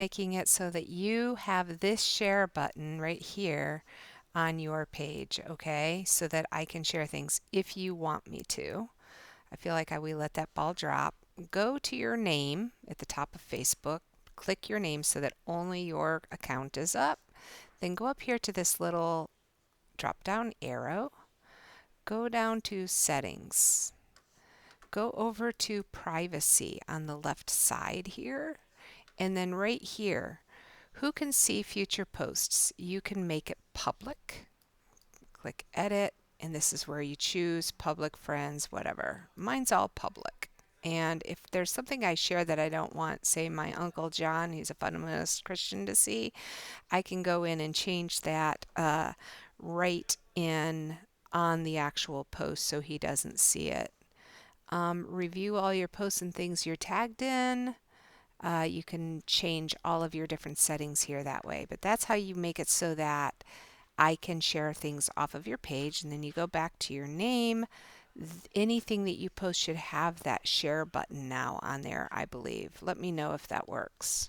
making it so that you have this share button right here on your page, okay? So that I can share things if you want me to. I feel like we let that ball drop. Go to your name at the top of Facebook, click your name so that only your account is up. Then go up here to this little drop down arrow, go down to settings, go over to privacy on the left side here, and then right here, who can see future posts? You can make it public. Click edit, and this is where you choose public, friends, whatever. Mine's all public. And if there's something I share that I don't want, say my Uncle John, he's a fundamentalist Christian, to see, I can go in and change that right in on the actual post so he doesn't see it. Review all your posts and things you're tagged in. You can change all of your different settings here that way, but that's how you make it so that I can share things off of your page, and then you go back to your name. Anything that you post should have that share button now on there, I believe. Let me know if that works.